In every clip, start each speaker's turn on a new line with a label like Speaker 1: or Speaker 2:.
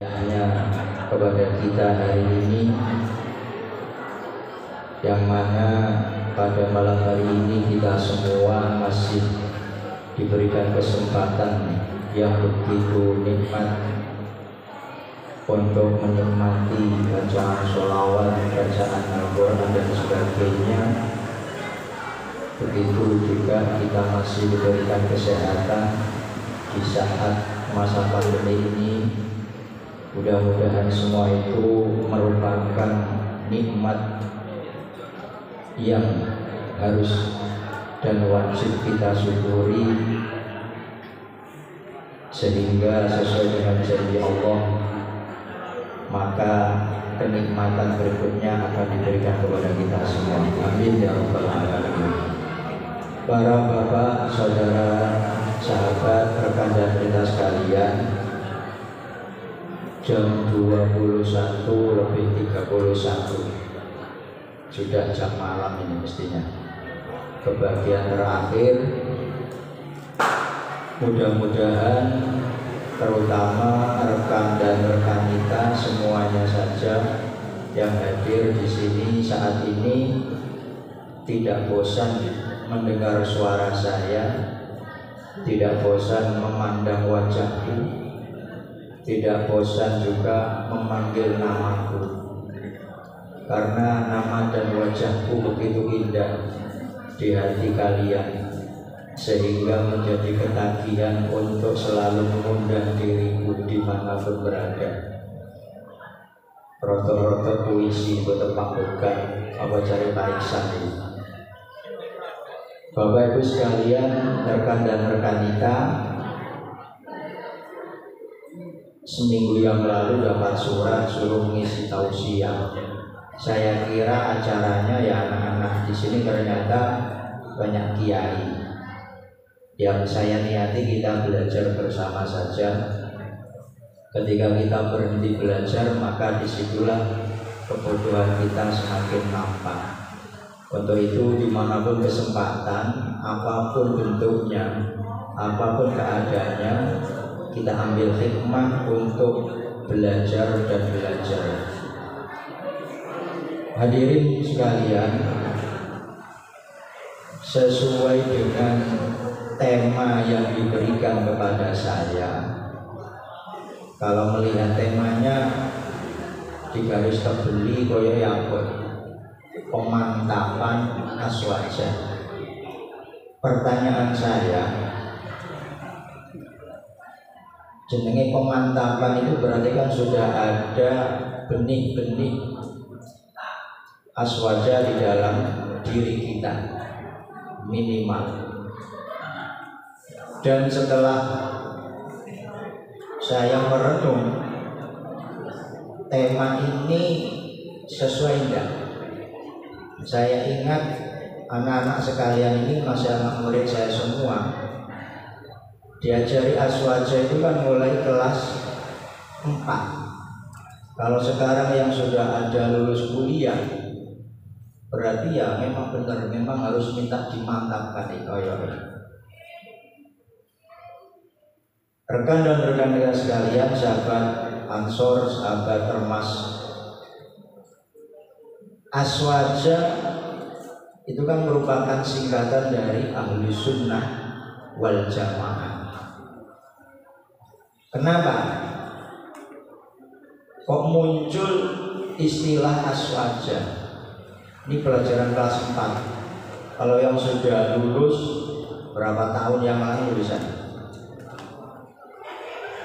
Speaker 1: hanya kepada kita hari ini, yang mana pada malam hari ini kita semua masih diberikan kesempatan yang begitu nikmat untuk menikmati bacaan sholawat, bacaan Al-Quran dan sebagainya. Begitu juga kita masih diberikan kesehatan di saat masa pandemi ini. Mudah-mudahan semua itu merupakan nikmat yang harus dan wajib kita syukuri, sehingga sesuai dengan janji Allah, maka kenikmatan berikutnya akan diberikan kepada kita semua. Amin ya rabbal alamin. Para bapak, saudara, sahabat, rekan dan kita sekalian, jam 21:31 sudah jam malam ini mestinya. Kebagian terakhir, mudah-mudahan terutama rekan dan rekan kita semuanya saja yang hadir di sini saat ini tidak bosan mendengar suara saya, tidak bosan memandang wajahku, tidak bosan juga memanggil namaku, karena nama dan wajahku begitu indah di hati kalian, sehingga menjadi ketagihan untuk selalu mengundang diriku dimanapun berada. Roto-roto puisi betepang bukan apa cari baik sandi. Bapak Ibu sekalian, rekan dan rekan kita, seminggu yang lalu dapat surat suruh mengisi tausiah. Saya kira acaranya ya anak-anak di sini, ternyata banyak kiai. Yang saya niati kita belajar bersama saja. Ketika kita berhenti belajar, maka disitulah kebodohan kita semakin nampak. Untuk itu dimanapun kesempatan, apapun bentuknya, apapun keadaannya, kita ambil hikmah untuk belajar dan belajar. Hadirin sekalian, sesuai dengan tema yang diberikan kepada saya, kalau melihat temanya di garis tebeli koyo yapot, pemantapan aswaja. Pertanyaan saya, jenenge pemantapan itu berarti kan sudah ada benih-benih aswaja di dalam diri kita minimal. Dan setelah saya merenung tema ini sesuai enggak, saya ingat anak-anak sekalian ini, masih anak murid saya semua, diajari aswaja itu kan mulai kelas 4. Kalau sekarang yang sudah ada lulus kuliah, berarti ya memang benar, memang harus minta dimantapkan itu ya. Rekan dan rekan kita sekalian, sahabat Ansor, sahabat Termas, aswaja itu kan merupakan singkatan dari ahli sunnah wal jamaah. Kenapa kok muncul istilah aswaja? Ini pelajaran kelas 4. Kalau yang sudah lulus berapa tahun yang lalu bisa.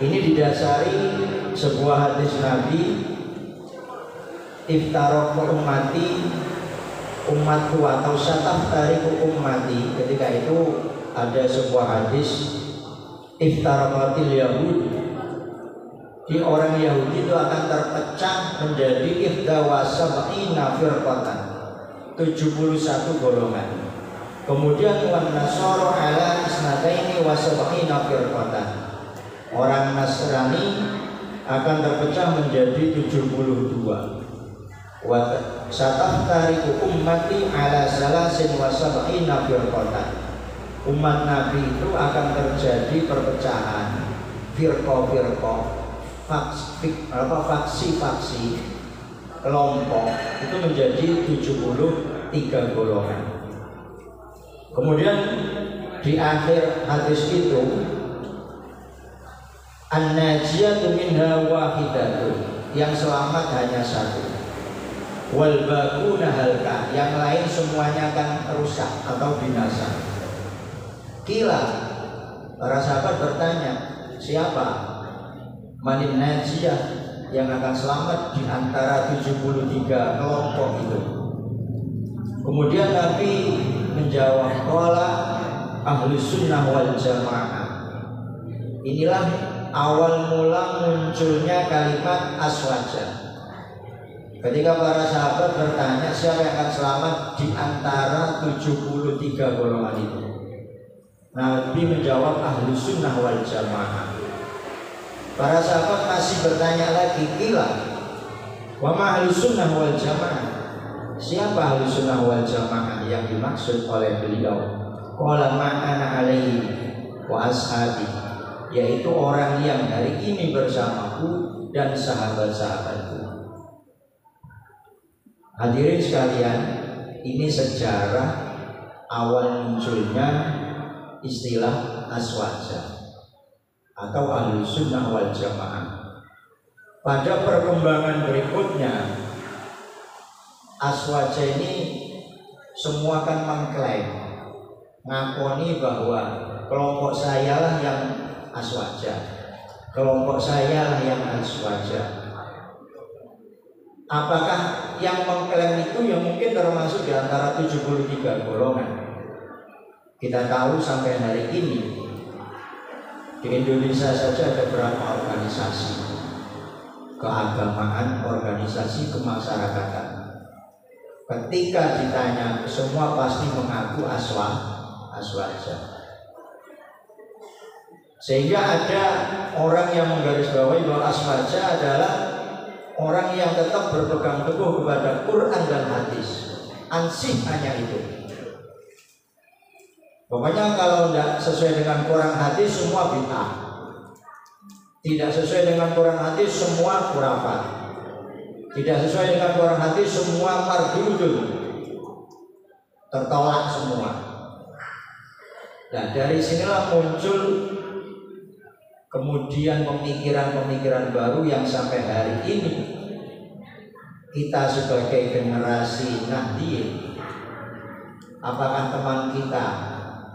Speaker 1: Ini didasari sebuah hadis Nabi, iftaraqu ummati, umatku atau sataftariqu ummati. Ketika itu ada sebuah hadis, iftaraqatil yahud, di orang Yahudi itu akan terpecah menjadi ihda wa sab'ina firqatan, 71 golongan. Kemudian wan nasara ala isnataini wa sab'ina firqatan, orang Nasrani akan terpecah menjadi 72. Wa sataftariqu ummati ala salasin wa sab'ina firqatan, umat Nabi itu akan terjadi perpecahan firqah-firqah faksi kelompok itu menjadi 73 golongan. Kemudian di akhir hadis itu an-najiyatu minha wahidatun, yang selamat hanya satu, wal baquna halka, yang lain semuanya akan rusak atau binasa. Kila, para sahabat bertanya, siapa manin najiyah, yang akan selamat di antara 73 kelompok itu? Kemudian Nabi menjawab, qala ahlus sunnah wal jamaah. Inilah awal mula munculnya kalimat aswaja. Ketika para sahabat bertanya siapa yang akan selamat di antara 73 golongan itu, Nabi menjawab ahlus sunnah wal jamaah. Para sahabat masih bertanya lagi, kila wa ma ahlus sunnah wal jamaah, siapa ahlus sunnah wal jamaah yang dimaksud oleh beliau? Qala ma ana alaihi wa ashabi, yaitu orang yang hari ini bersamaku dan sahabat-sahabatku. Hadirin sekalian, ini sejarah awal munculnya istilah aswaja atau ahlus sunnah wal jamaah. Pada perkembangan berikutnya, aswaja ini semua kan mengklaim, ngakoni bahwa kelompok saya lah yang aswaja, kelompok saya lah yang aswaja. Apakah yang mengklaim itu yang mungkin termasuk di antara 73 golongan? Kita tahu sampai hari ini di Indonesia saja ada berapa organisasi keagamaan, organisasi kemasyarakatan. Ketika ditanya, semua pasti mengaku aswaja. Sehingga ada orang yang menggarisbawahi bahwa aswaja adalah orang yang tetap berpegang teguh kepada Quran dan hadis. Ansih hanya itu. Pokoknya kalau tidak sesuai dengan Quran hadis semua bid'ah. Tidak sesuai dengan Quran hadis semua khurafat. Tidak sesuai dengan Quran hadis semua mardudun, tertolak semua. Nah, dari sinilah muncul kemudian pemikiran-pemikiran baru yang sampai hari ini kita sebagai generasi Nahdliyin, apakah teman kita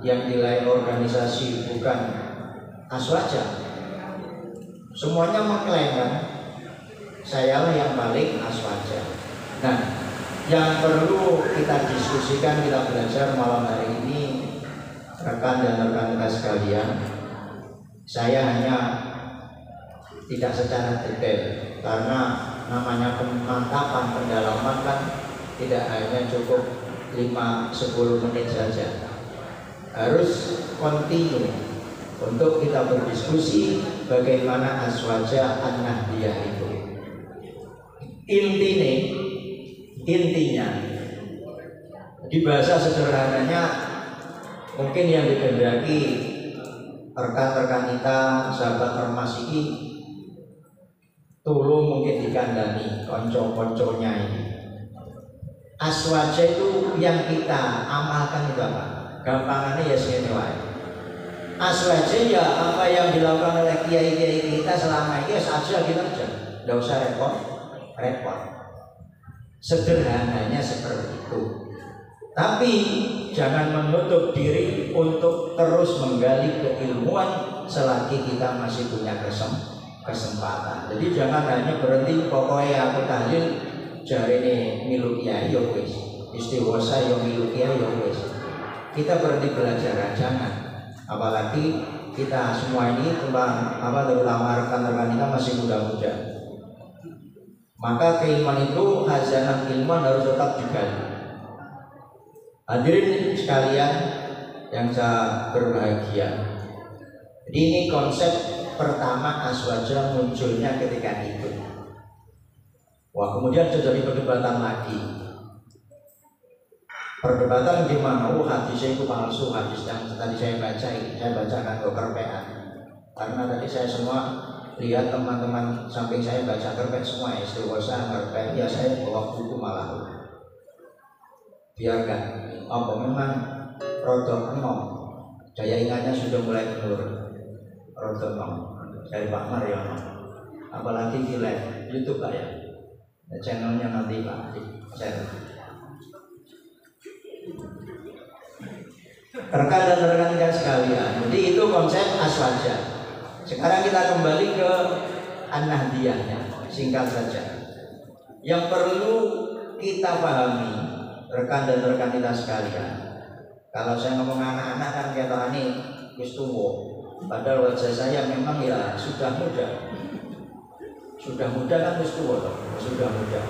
Speaker 1: yang di lain organisasi bukan aswaja? Semuanya mengklaim kan, saya lah yang paling aswaja. Nah, yang perlu kita diskusikan, kita belajar malam hari ini, rekan dan rekan kita sekalian, saya hanya tidak secara detail karena namanya pemantapan, pendalaman kan tidak hanya cukup 5-10 menit saja, harus kontinu untuk kita berdiskusi bagaimana aswaja an-nahdiyah itu. Intinya di bahasa sederhananya mungkin yang dikehendaki rekan-rekan kita, sahabat ormas ini, tolong mungkin dikandani konco-konconya ini. Aswaja itu yang kita amalkan itu apa? Gampangannya ya segini wae. Aswaja ya apa yang dilakukan oleh kiai-kiai kita selama ini saja kita aja, tidak usah repot. Sederhananya seperti itu. Tapi jangan menutup diri untuk terus menggali keilmuan selagi kita masih punya kesempatan. Jadi jangan hanya berhenti pokoknya aku tahlil jari ini milu kiai yo wis, istighosah yo milu kiai yo wis. Kita berhenti belajar, jangan. Apalagi kita semua ini terutama rekan-rekan kita masih muda-muda. Maka keilmuan itu, khazanah ilmuwan harus tetap digali. Hadirin sekalian yang saya berbahagia, jadi ini konsep pertama aswaja munculnya ketika itu. Wah, kemudian terjadi perdebatan lagi. Perdebatan di mana? Hadisnya itu palsu, hadis yang tadi saya baca, saya bacakan ke perpean. Karena tadi saya semua lihat teman-teman samping saya baca kerpek semua, istiqosa, kerpek, ya saya bawa buku malah. Biar kan, memang rodok enom, daya ingatnya sudah mulai menurun. Rodok enom dari Pak Mariono, apalagi di live YouTube Pak ya, channelnya nanti Pak share. Rekan dan rekan sekalian, jadi itu konsep aswaja. Sekarang kita kembali ke an-nahdiyahnya, singkat saja. Yang perlu kita pahami, rekan dan rekan kita sekalian, kalau saya ngomong anak-anak kan kata ini wis tuwa. Padahal wajah saya memang ya sudah muda. Sudah muda kan wis tuwa toh, sudah muda.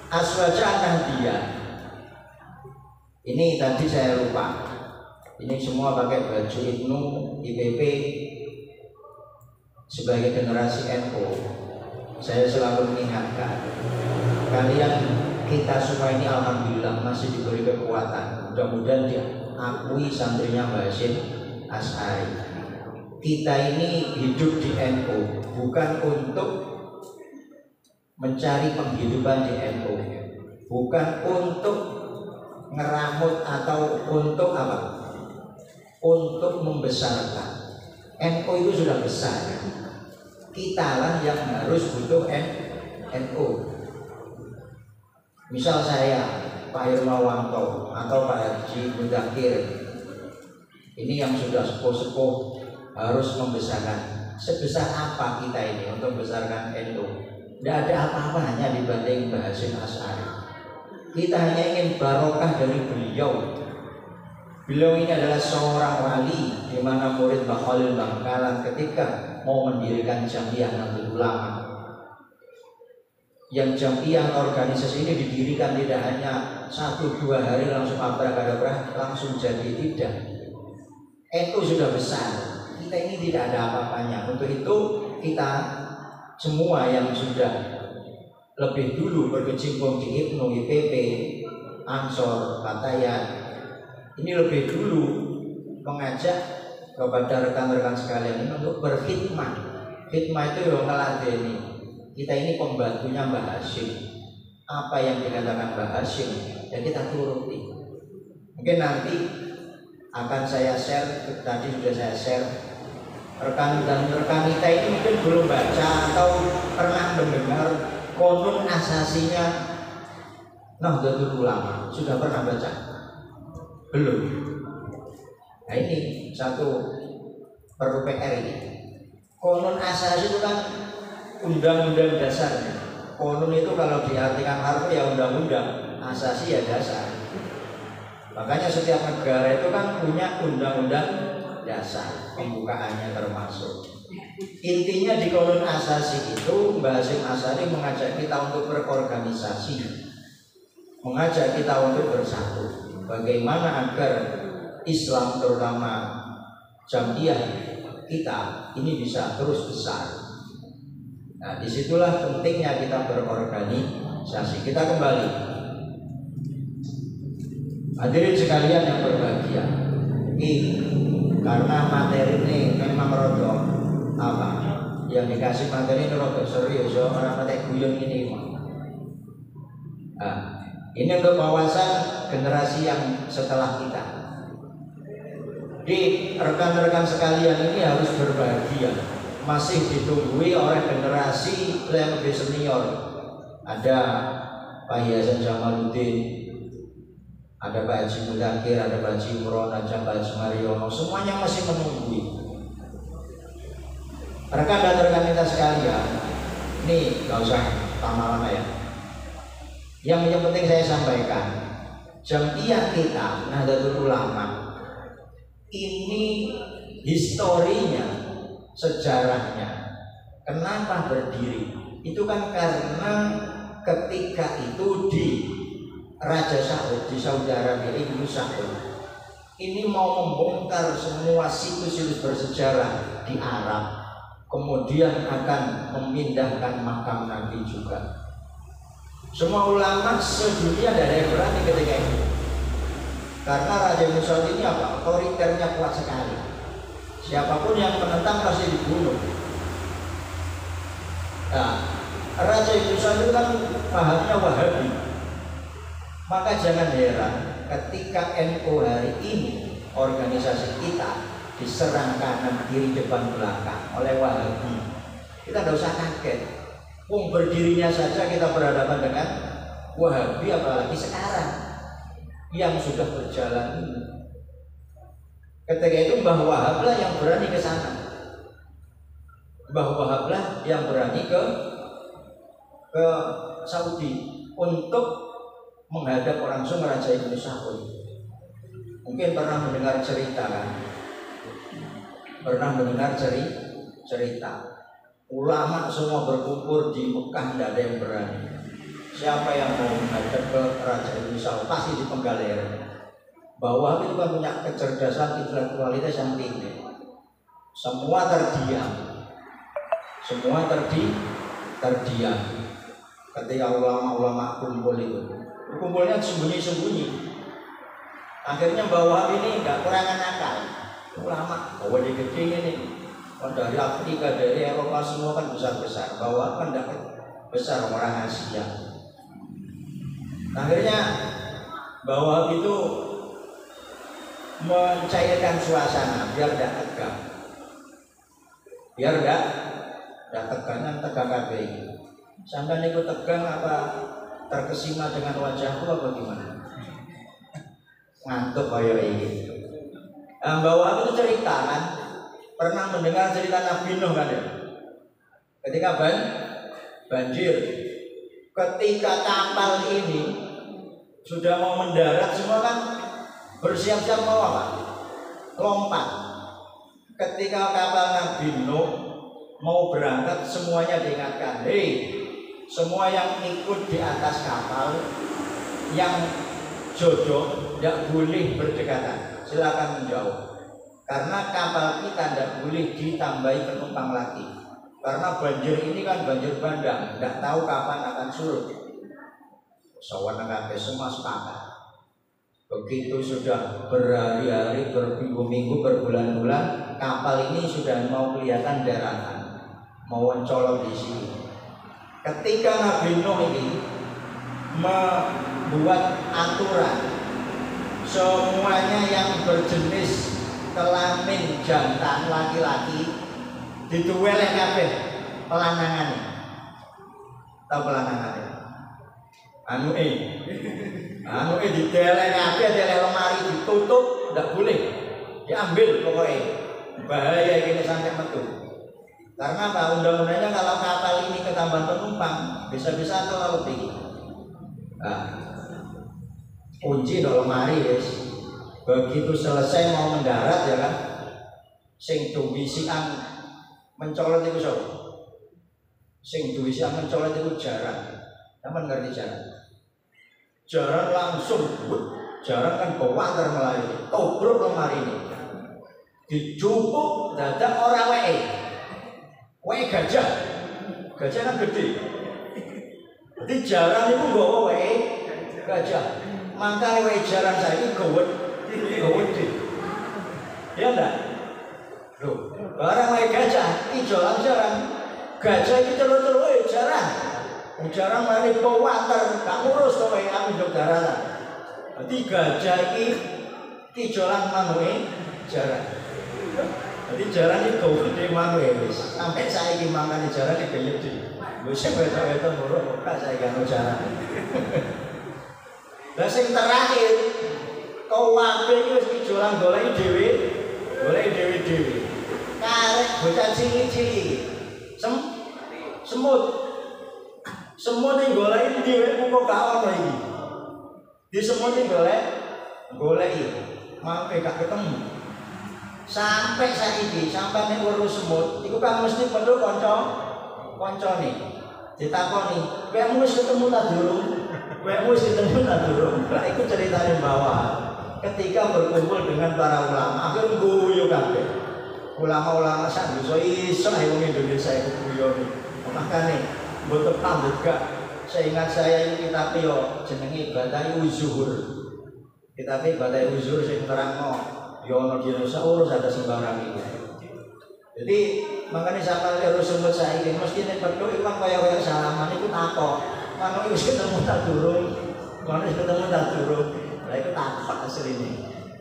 Speaker 1: Aswaja an-nahdiyah. Ini tadi saya lupa. Ini semua pakai baju Ibnu, IPP sebagai generasi NU. Saya selalu mengingatkan kalian, kita semua ini alhamdulillah masih diberi kekuatan. Mudah-mudahan diakui santrinya Mbah Hasyim Asy'ari. Kita ini hidup di NU bukan untuk mencari penghidupan di NU, bukan untuk ngeramut atau untuk apa? Untuk membesarkan. NU itu sudah besar. Kita lah yang harus butuh NU. Misal saya, Pak Irmawanto atau Pak Haji Mudakir, ini yang sudah sepuh-sepuh harus membesarkan. Sebesar apa kita ini untuk membesarkan NU? Tidak ada apa-apanya dibanding Mbah Hasyim Asy'ari. Kita hanya ingin barokah dari beliau. Beliau ini adalah seorang wali, di mana murid Mbah Khalil Bangkalan ketika mau mendirikan Jamiah Nahdlatul Ulama. Yang Jamiah organisasi ini didirikan tidak hanya 1-2 hari langsung abrak-abrak langsung jadi, tidak. NU sudah besar. Kita ini tidak ada apa-apanya. Untuk itu kita semua yang sudah lebih dulu berkecimpung di Ibnu, IPP, Ansor, Fatayat, ini lebih dulu mengajak kepada rekan-rekan sekalian ini untuk berkhidmah. Khidmah itu yang ngeladeni. Kita ini pembantunya Mbah Hasyim. Apa yang dikatakan Mbah Hasyim, ya kita turuti. Mungkin nanti akan saya share, tadi sudah saya share. Rekan dan rekan kita ini mungkin belum baca atau pernah mendengar konun asasinya Nahdlatul Ulama. Sudah pernah baca? Belum. Nah ini satu perlu PR ini. Konun asasi itu kan undang-undang dasarnya. Konun itu kalau diartikan harfi ya undang-undang, asasi ya dasar. Makanya setiap negara itu kan punya undang-undang dasar, pembukaannya termasuk. Intinya di konun asasi itu Mbah Hasyim Asy'ari mengajak kita untuk berorganisasi, mengajak kita untuk bersatu. Bagaimana agar Islam terutama Jamiah kita ini bisa terus besar. Nah disitulah pentingnya kita berorganisasi. Kita kembali, hadirin sekalian yang berbahagia. Ini karena materi ini memang rodok apa? Yang dikasih materi ini rodok serius, orang pakai guyon ini. Nah, ini untuk wawasan generasi yang setelah kita. Di rekan-rekan sekalian ini harus berbahagia, masih ditunggui oleh generasi yang lebih senior. Ada Pak Hasan Jamaluddin, ada Pak Haji Mudakir, ada Pak Haji Imron, ada Pak Haji Mariono, semuanya masih menunggui. Rekan dan rekan kita sekalian, ini gak usah lama-lama ya. Yang penting saya sampaikan, Jamiah kita Nahdlatul Ulama ini historinya, sejarahnya, kenapa berdiri? Itu kan karena ketika itu di Raja Saud, di Saudi Arabia, Ibnu Saud ini mau membongkar semua situs-situs bersejarah di Arab, kemudian akan memindahkan makam Nabi juga. Semua ulama sedunia tidak ada yang berani ketika itu, karena Raja Ibnu Saud ini apa? Otoriternya kuat sekali. Siapapun yang menentang pasti dibunuh. Nah, Raja Yusuf itu kan pahamnya Wahabi. Maka jangan heran ketika NU hari ini organisasi kita diserang kanan kiri depan belakang oleh Wahabi. Kita tidak usah kaget. Berdirinya saja kita berhadapan dengan Wahabi, apalagi sekarang yang sudah berjalan ini. Ketika itu Mbah Wahab lah yang berani ke sana. Mbah Wahab lah yang berani ke Saudi untuk menghadap langsung Raja Ibnu Saud. Mungkin pernah mendengar cerita kan? Pernah mendengar cerita. Ulama semua berkumpul di Mekah, tidak ada yang berani. Siapa yang mau menghadap ke Raja Ibnu Saud pasti dipenggal. Bahwa itu kan punya kecerdasan intelektualitas yang tinggi. Semua terdiam. Terdiam. Ketika ulama-ulama kumpul itu, kumpulnya sembunyi-sembunyi. Akhirnya bahwa ini enggak kurangan akal. Ulama bahwa di gede ini, dari Afrika, dari Eropa semua kan besar-besar. Bahwa kan enggak besar orang Asia. Akhirnya bahwa itu mencairkan suasana biar tidak tegang, tegang kabeh. Sampai niku tegang apa terkesima dengan wajahku apa gimana? Ngantuk kaya ini. Bahwa itu cerita kan, pernah mendengar cerita Nabi Nuh kan ya? Ketika banjir, ketika kapal ini sudah mau mendarat semua kan bersiap-siap mau apa? Lompat. Ketika kapal Nabi Nuh mau berangkat, semuanya diingatkan, hei, semua yang ikut di atas kapal, yang jodoh tidak boleh berdekatan, silakan menjauh. Karena kapal kita tidak boleh ditambahi penumpang lagi. Karena banjir ini kan banjir bandang, tidak tahu kapan akan surut. Sawan kabeh semua sepakat. Begitu sudah berhari-hari, berminggu-minggu, berbulan-bulan, kapal ini sudah mau kelihatan daratan, mau mencolok di sini. Ketika Nabi Nuh ini membuat aturan, semuanya yang berjenis kelamin jantan laki-laki dituweleh kabeh pelanangannya. Tahu pelanangannya? Anu dideleh kabeh, deleh lemari ditutup, tidak boleh diambil pokoknya. Bahaya ini sampai metu. Karena apa? Undang-undangnya kalau kapal ini ketambahan penumpang bisa-bisa terlalu tinggi. Nah, kunci di lemari guys. Begitu selesai mau mendarat ya kan, sing duwisian mencolot itu so. Sing duwisian mencolot itu jarang. Kamu ngerti jarang? Jarang langsung, jarang kan bawa Melayu, tobruk lemari ini, dijupuk dadak orang wae gajah kan gede, jadi jarang itu bawa wae gajah, maka wae jarang saya ini gede, ya enggak? Loh, barang wae gajah, ijolan jarang, gajah itu telur-telur jarang. Jarang mari pewantar, gak ngurus kowe aku ndok daranan. Dadi gajah iki jolan manue jarang. Dadi jarang iki gede manue wis. Sampai saiki mangane jarang iki gede. Wis wedok-wedok muruk kok saiki anu jarang. Lah sing terakhir kowabe iki wis jolan goleki dhewe. Karek bocah cilik-cilik. Semut yang golek dhewe kok gak ono iki. Di semut yang golek mangke gak ketemu. Sampai saiki, sampai nek weruh semut, iku kan mesti perlu kancane. Ditakoni, "Kowe wis ketemu ta durung?" "Kowe wis ketemu ta durung?" Lah iku ceritane bawah. Ketika berkumpul dengan para ulama, akhirnya guyu kabeh. Ulama-ulama sak dosa iso ae wong Indonesia iku guyu. Makane mboten pambet gak. Seingat saya ini kitab yo jenenge Batai Uzuhur. Kitab Batai Uzuhur sing terangno yo ana dinosaurus ada sembarang itu. Jadi makanya sama Rasulullah saya ini mesti nek berdoa itu kan kaya salaman itu takok. Kalau itu ketemu tak durung, kalau ketemu tak durung, nah itu takok aslinya.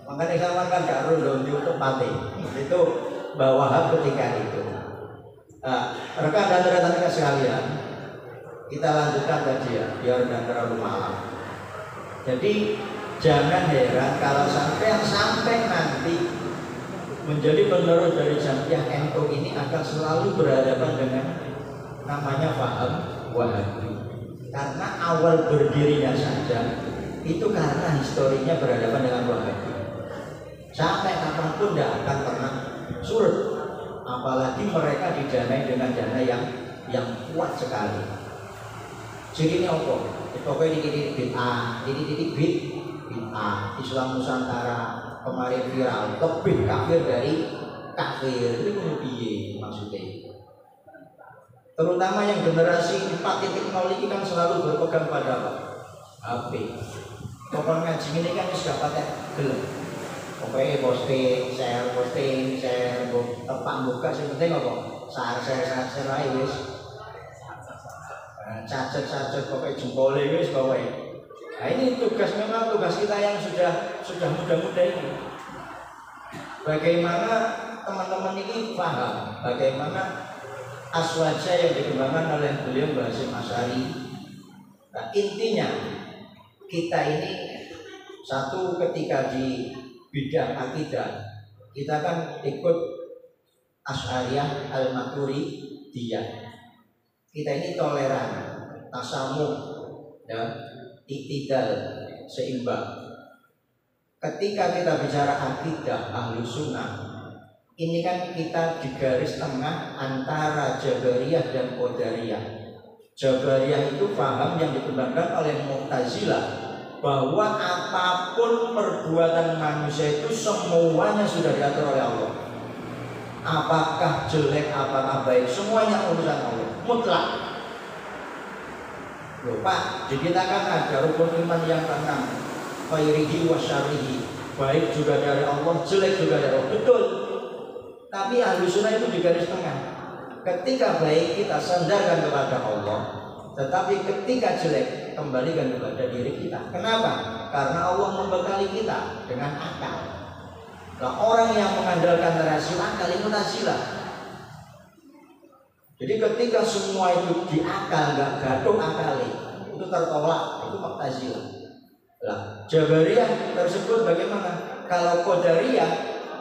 Speaker 1: Makanya sama kan gak rondo untuk mati. Itu bawa ketika itu. Nah, rekan dan rekan sekalian, kita lanjutkan tadi ya, biar tidak terlalu malam. Jadi jangan heran kalau sampai nanti menjadi penerus dari Jamiah NU ini akan selalu berhadapan dengan namanya paham Wahabi. Karena awal berdirinya saja itu karena historinya berhadapan dengan Wahabi. Sampai kapanpun tidak akan pernah surut. Apalagi mereka didanai dengan dana yang kuat sekali. Jadi ini apa? Pokoknya titik bid'ah, titik bid'ah, Islam Nusantara kemarin viral, lebih kafir dari kafir. Itu piye maksudnya? Terutama yang generasi 4.0 ini kan selalu berpegang pada apa? HP. Pokoknya ngaji ini kan sudah pakai gelap. Pokoknya posting, share, tepak buka sih penting apa? Share aja wis. Cacat pokoknya jempolnya wis pokoknya. Nah ini memang tugas kita yang sudah muda-muda ini. Bagaimana teman-teman ini paham bagaimana aswaja yang dikembangkan oleh beliau Mbah Hasyim Asy'ari. Nah intinya kita ini satu ketika di bidang akidah kita kan ikut Asy'ariyah Al-Maturidiyah. Kita ini toleran, tasamuh, ya, iktidal, seimbang. Ketika kita bicara akidah Ahlus Sunnah, ini kan kita di garis tengah antara Jabariyah dan Qadariyah. Jabariyah itu paham yang dikembangkan oleh Mu'tazilah bahwa apapun perbuatan manusia itu semuanya sudah diatur oleh Allah. Apakah jelek, apakah baik, semuanya urusan Allah, mutlak. Loh Pak, di kita kan ada rukun iman yang ke-6, khairihi wa syarrihi, baik juga dari Allah, jelek juga dari Allah. Betul. Tapi Ahlus Sunnah itu di garis tengah. Ketika baik kita sandarkan kepada Allah, tetapi ketika jelek kembalikan kepada diri kita. Kenapa? Karena Allah membekali kita dengan akal. Nah, orang yang mengandalkan rasio akal itu Mu'tazilah. Jadi ketika semua itu diakal, nggak gaduh akali, itu tertolak, itu Mu'tazilah. Lah, Jabariyah tersebut bagaimana? Kalau Qadariyah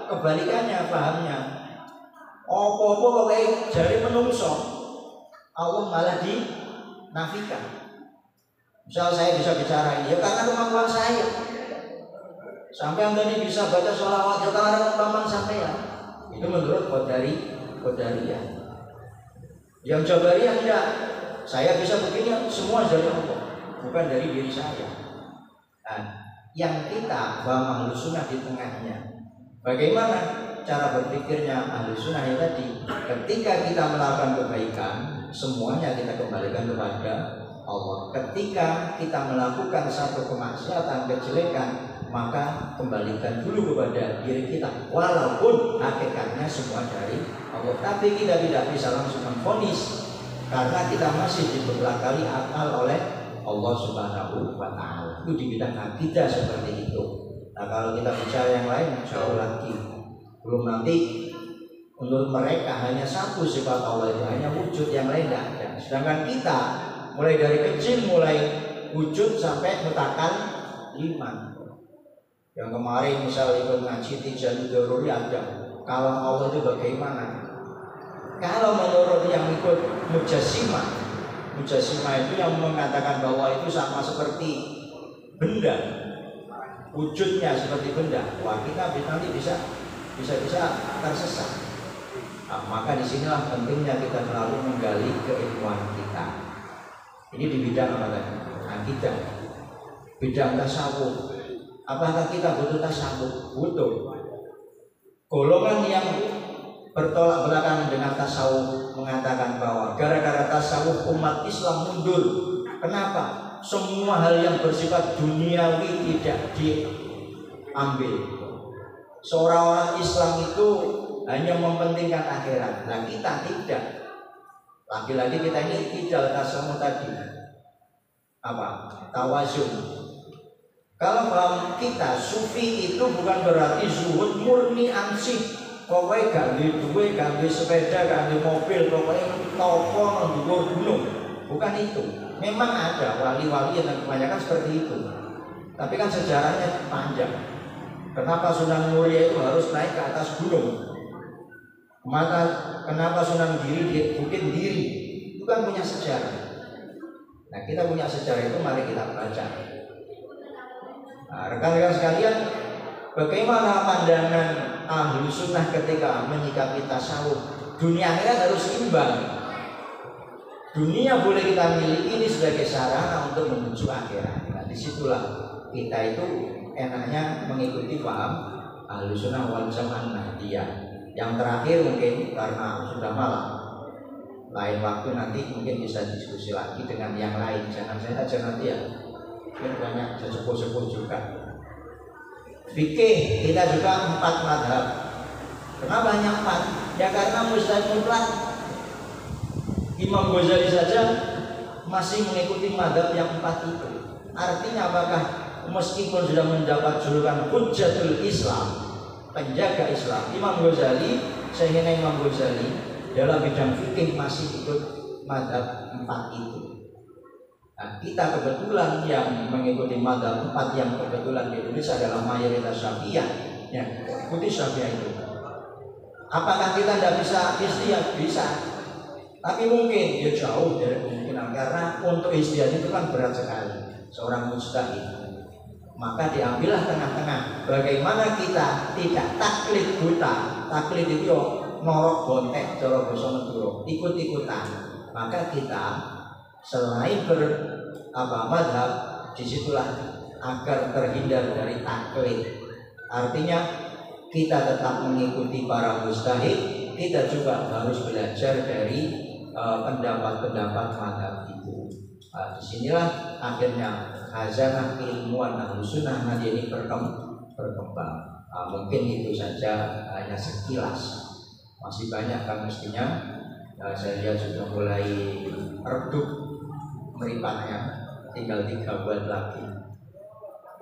Speaker 1: kebalikannya pahamnya. Apa-apa kayak jari menungso, Allah malah dinafikan. Misal saya bisa bicara ini, ya karena kemampuan saya. Sampai tadi bisa baca sholawat ya karena kemampuan saya. Itu menurut Qadariyah. Yang Jabariyah tidak. Saya bisa begini, semua dari Allah, bukan dari diri saya. Nah, yang kita bahwa Ahlus Sunnah di tengahnya. Bagaimana cara berpikirnya Ahlus Sunnah yang tadi? Ketika kita melakukan kebaikan, semuanya kita kembalikan kepada Allah. Ketika kita melakukan satu kemaksiatan, kejelekan, maka kembalikan dulu kepada diri kita. Walaupun hakikatnya semua dari Allah, tapi kita tidak bisa langsung memvonis karena kita masih dibekali akal oleh Allah Subhanahu wa Ta'ala. Itu di bidang akidah seperti itu. Nah kalau kita bicara yang lain jauh lagi. Belum nanti menurut mereka hanya satu sifat Allah itu, hanya wujud, yang lain tidak ada. Sedangkan kita mulai dari kecil mulai wujud sampai mutakal iman. Yang kemarin misal ikut ngaji Tijan Doruri ada. Kalau Allah itu bagaimana? Kalau menurut yang ikut Mujassimah itu yang mengatakan bahwa itu sama seperti benda, wujudnya seperti benda. Wah kita nanti bisa tersesat. Nah, maka disinilah pentingnya kita selalu menggali keilmuan kita. Ini di bidang apa tadi? Akidah, bidang tasawuf. Apakah kita butuh tasawuf? Butuh. Golongan yang bertolak belakang dengan tasawuf mengatakan bahwa gara-gara tasawuf umat Islam mundur. Kenapa? Semua hal yang bersifat duniawi tidak diambil. Seorang Islam itu hanya mementingkan akhirat. Nah kita tidak. Lagi-lagi kita ini tidak tasamu tadi. Apa? Tawazun. Kalau paham kita sufi itu bukan berarti zuhud murni ansih. Pokoknya ganti duit, ganti sepeda, ganti mobil, pokoknya toko nunggu gunung. Bukan itu. Memang ada wali-wali yang kebanyakan seperti itu. Tapi kan sejarahnya panjang. Kenapa Sunan Muria itu harus naik ke atas gunung? Kenapa Sunan Giri di Bukit Diri? Itu kan punya sejarah. Nah kita punya sejarah itu, mari kita baca. Nah, rekan-rekan sekalian, bagaimana pandangan ahlu sunnah ketika menyikapi tasawuf? Dunia akhirat harus imbang. Dunia boleh kita miliki ini sebagai sarana untuk menuju akhirat. Nah disitulah kita itu enaknya mengikuti paham ahlu sunnah wal jamaah Nahdiyah. Yang terakhir mungkin karena sudah malam, lain waktu nanti mungkin bisa diskusi lagi dengan yang lain. Jangan saya aja nanti ya, mungkin banyak sepuh-sepuh juga. Fikih kita juga 4 madhab. Kenapa hanya 4? Ya karena mustahil mutlak. Imam Ghazali saja masih mengikuti madhab yang 4 itu. Artinya apakah meskipun sudah mendapat julukan Hujjatul Islam, penjaga Islam, Imam Ghazali, sehingga Imam Ghazali dalam bidang fikih masih ikut madhab 4 itu. Nah, kita kebetulan yang mengikuti madhab 4 yang kebetulan di Indonesia adalah mayoritas Syafi'iyah, ya, ikuti Syafi'iyah itu. Apakah kita tidak bisa istihad? Bisa. Tapi mungkin ya jauh dari kemungkinan, karena untuk istihad itu kan berat sekali seorang mujtahid. Maka diambillah tengah-tengah. Bagaimana kita tidak taklid buta. Taklid itu norok bontek, cara basa Madura, ikut-ikutan. Maka kita selain madhab, disitulah agar terhindar dari taklid. Artinya kita tetap mengikuti para mujtahid, kita juga harus belajar dari pendapat-pendapat madhab itu. Disinilah akhirnya khazanah keilmuan ahlu sunnah Nahdiyah ini berkembang. Mungkin itu saja, hanya sekilas. Masih banyak kan mestinya. Saya lihat sudah mulai redup meripatnya, tinggal 3 bulan lagi.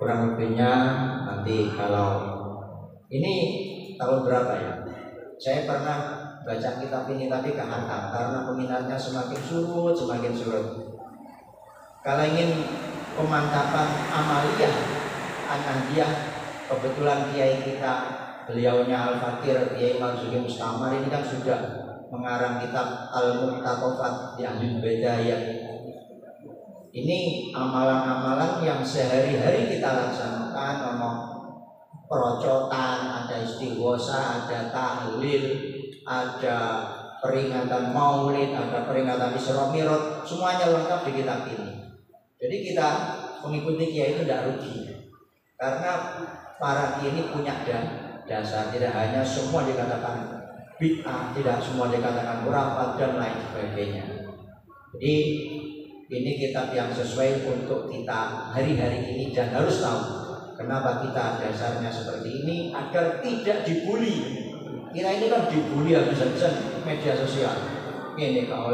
Speaker 1: Kurang lebihnya nanti kalau ini tahun berapa ya? Saya pernah baca kitab ini tapi kehantam karena peminatnya semakin surut. Kalau ingin pemantapan amaliyah An-Nahdiyah, kebetulan kiai kita, beliaunya Al-Fakir Kiai Marzuki Mustamar ini kan sudah mengarang kitab Al-Muqtatofat di Ahlul Bidayah. Ini amalan-amalan yang sehari-hari kita laksanakan, perocotan, ada istighosa, ada tahlil, ada peringatan maulid, ada peringatan Isra Mi'raj, semuanya lengkap di kitab ini. Jadi kita mengikuti kiai itu tidak rugi, karena para kiai ini punya dasar. Tidak hanya semua dikatakan bid'ah, tidak semua dikatakan khurafat dan lain sebagainya. Jadi ini kitab yang sesuai untuk kita hari-hari ini, dan harus tahu kenapa kita dasarnya seperti ini, agar tidak dibully. Kira ini kan dibully habis-habisan media sosial. Ini gak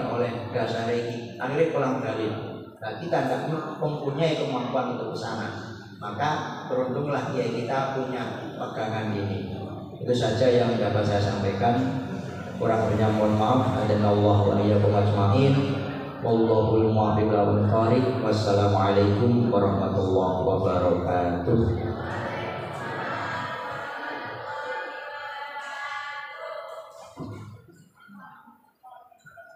Speaker 1: oleh dasar ini. Akhirnya pulang balik. Nah, kita tidak mempunyai kemampuan untuk ke sana. Maka beruntunglah kiai kita punya pegangan ini. Itu saja yang dapat saya sampaikan. Kurang lebihnya mohon maaf. Adanallahu wa iyyakum ajmain. Wallahul muwaffiq ila thoriq. Wassalamualaikum warahmatullahi wabarakatuh.